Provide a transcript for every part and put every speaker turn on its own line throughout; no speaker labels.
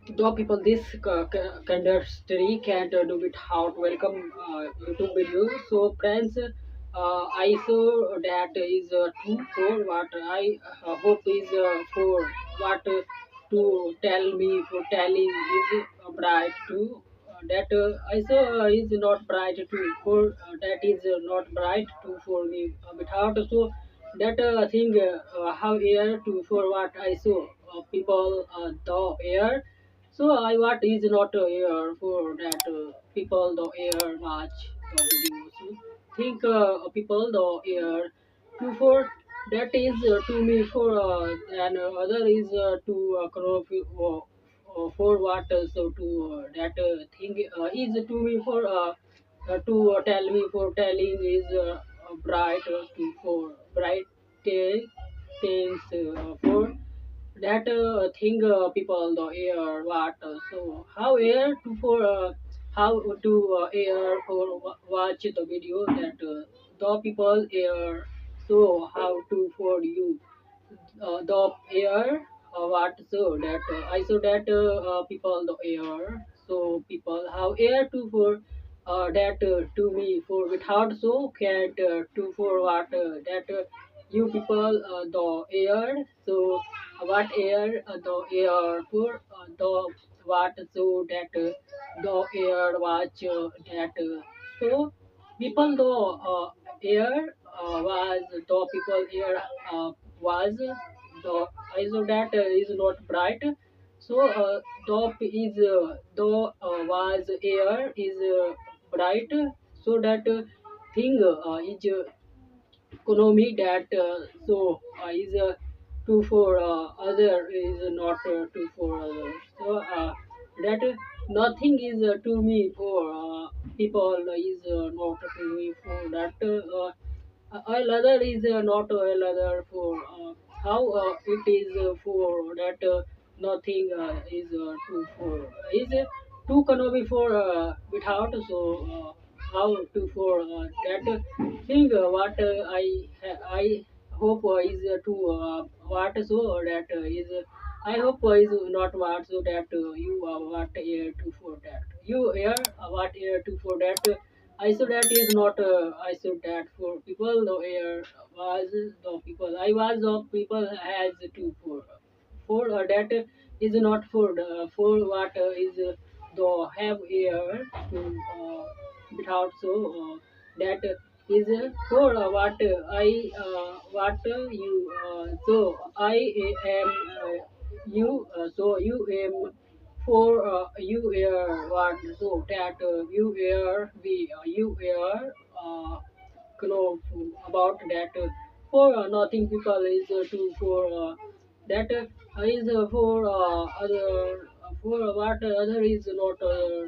the people this industry can't do without welcome YouTube video. So friends, I saw that is true for what I hope is for what to tell me for telling is bright too. That I saw is not bright too for that is not bright too for me without so that thing how air to for what I saw people the air so I what is not here for that people the air watch the video. So think people the air to for that is to me for and other is to for what so to that thing is to me for to tell me for telling is bright to for bright things for that thing people the air what so how air to for how to air for watch the video that the people air so how to for you the air what so that I saw that people the air so people how air to for that to me for without so can't to for what that you people the air so what air the air for the what so that the air watch that so people the air was the people air was the ISO that is not bright. So top is was air is bright. So that thing is economy that is two for other is not two for others. So that nothing is to me for people is not to me for that. All other is not all other for how it is for that nothing is two for is two cannot be for without so how to for that thing I hope is to what so that is I hope is not what so that you what air to for that you air what air to for that I saw that is not I saw that for people the air was the people I was the people has to for that is not for what is the have air to without so that is for what what you so I am you so you am for you air what so that you air we you air know about that for nothing people is to for that is for other for what other is not for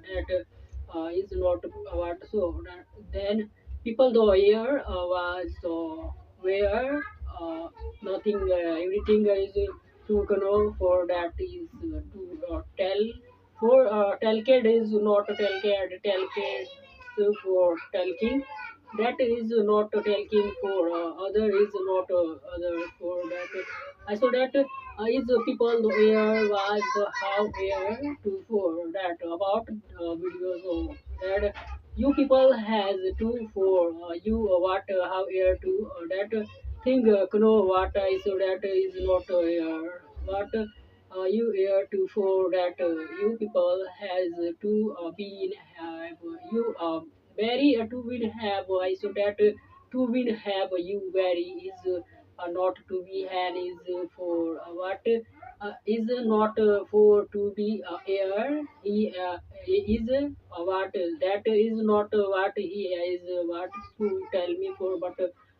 that is not what so that, then people the air was where nothing everything is to know for that is to tell for telkid is not telkid for telking that is not talking for other is not other for that I saw that is people air was how air to for that about videos that you people has to for you what how air to that thing know what I saw that is not air what you air to for that you people has to be in have you very to will have I so that to will have you very is not to be hand is for what is not for to be air he is what that is not what he is what to tell me for but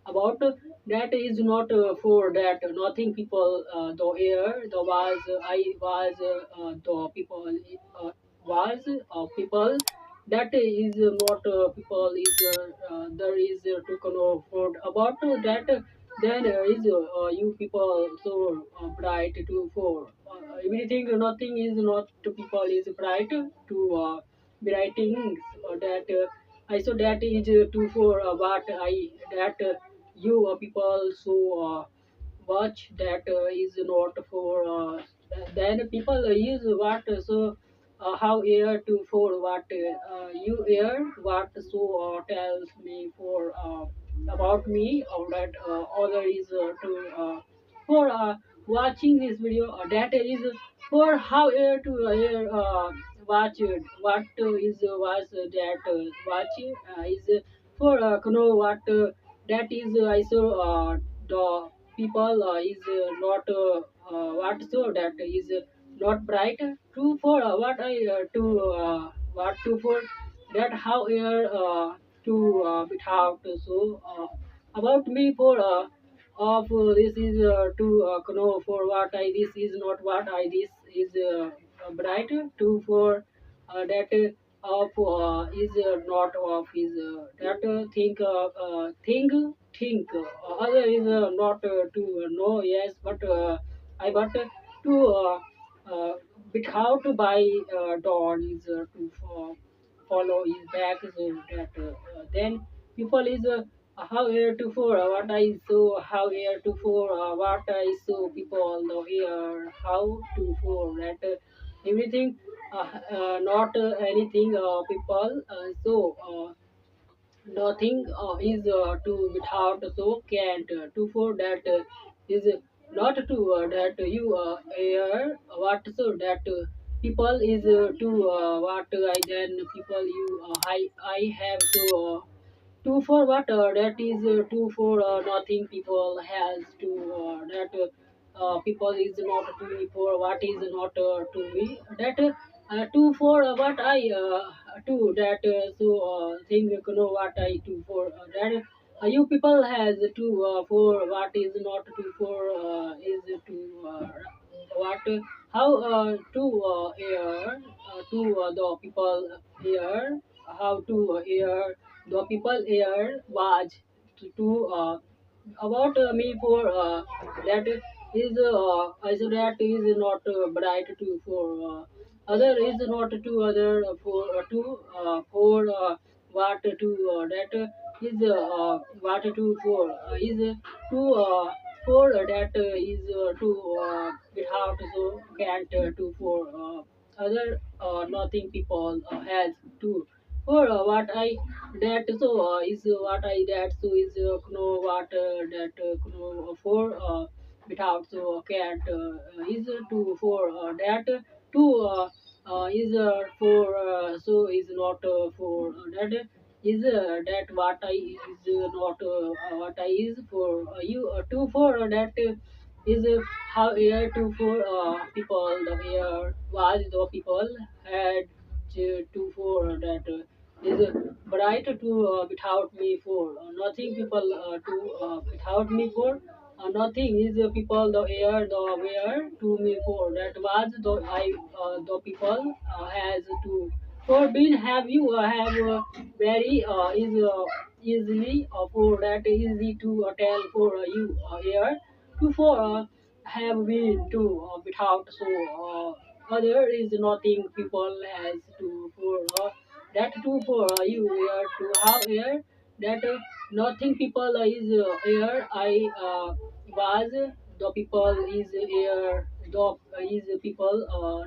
about that is not for that nothing people the air the was I was the people was people that is not people is there is to know for about that then is you people so bright to for everything nothing is not to people is bright to writing that I so that is to for what I that you people so watch that is not for then people use what so how air to for what you air what so tells me for about me or that other is to for watching this video that is for how air to air watch it what is was that watch is for know what that is I saw the people is not what so that is not bright to for what I to what to for that how air to bit out so about me for of this is to know for what I this is not what I this is bright to for that of is not of is that think other is not to know yes but I but to uh, bit how to buy dawn is to follow his back so that then people is how here to for what I saw how here to for what I saw people know here how to for that everything not anything people nothing is to without so can't to for that is not to that you air what so that people is to what I then people you I have so two for what that is two for nothing people has to that people is not to me for what is not to me that two for what I do that so thing you know what I do for that you people has to for what is not to for is to what how to air to the people here how to air the people here was to about me for that is so that is not bright to for other is not to other for to for what to that is what to for is to for that is to get out so can't to for other nothing people has to for what I that so is what I that so is know what that know for without so can't is to for that to is for so is not for that is that what I is not what I is for you to for that is how air to for people the air was the people had to for that is bright to without me for nothing people to without me for nothing is people the air the where to me for that was the I the people has to for being have you have very is easily for that easy to tell for you here to for have been to without so other is nothing people has to for that too for you here to have here that nothing people is here I was the people is here the is people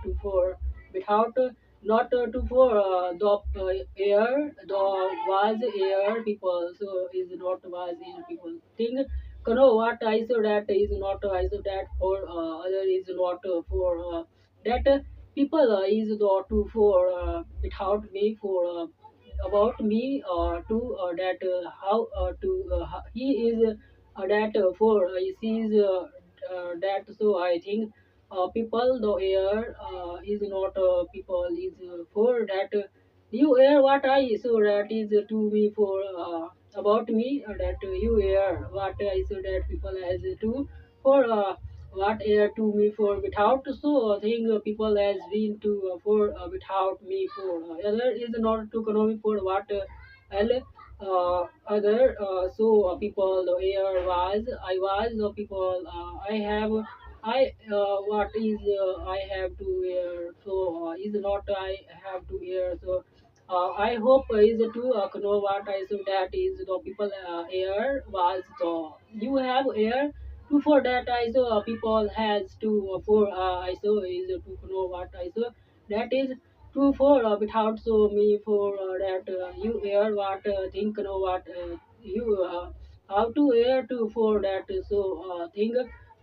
to for without not to for the air the was air people so is not was air people thing know what I so that is not I so that for other is not for that people is not to for without me for about me to that how to he is that for he sees that so I think people the air is not people is for that you hear what I so that is to me for about me that you hear what I so that people has to for what air to me for without so I think people has been to for without me for other is not to economy for what L other so people the air was I was the people I have I what is I have to wear so is not I have to wear so I hope is to know what I so that is the people air was the you have air to for that ISO people has to for ISO is to know what ISO that is true for without so me for that you hear what think know what you how to hear to for that so think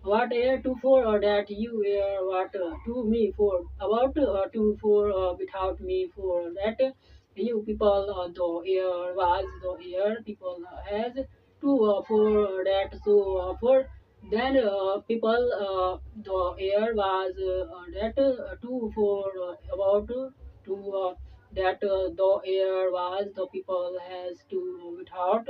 what air to for that you hear what to me for about to for without me for that you people the air was the air people has to for that so for then people the air was that two for about to that the air was the people has to without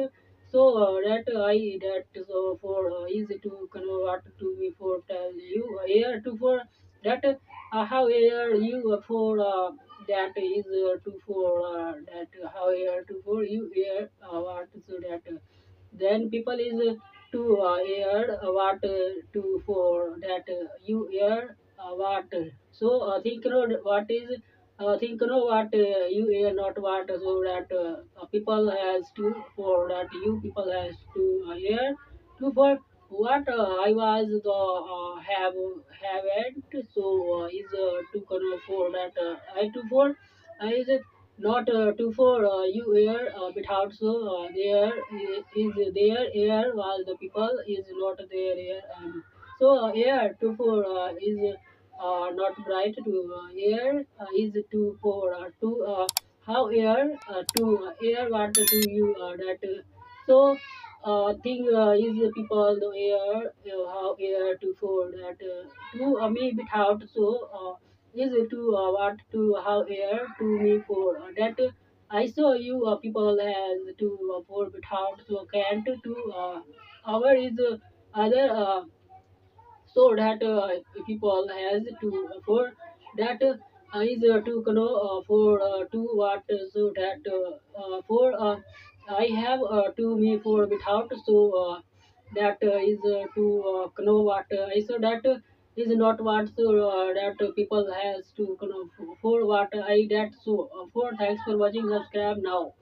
so that I that so for easy to convert to me for tell you air to for that how air you for that is to for that how air to for you air what so that then people is to air what to for that you air what so think what is think what you air not what so that people has to for that you people has to air to for what I was the haven't so is to for that I to for is not to for you air without so there is their air while the people is not their air so air to for is not bright to air is to for to how air to air what to you that so thing is people the air how air to for that to me without so is to what to how air to me for that I saw you people has to for without so can't to our is other so that people has to for that is to know for to what so that for I have to me for without so that is to know what I so that is not what so that people has to know for what I that so for thanks for watching subscribe now.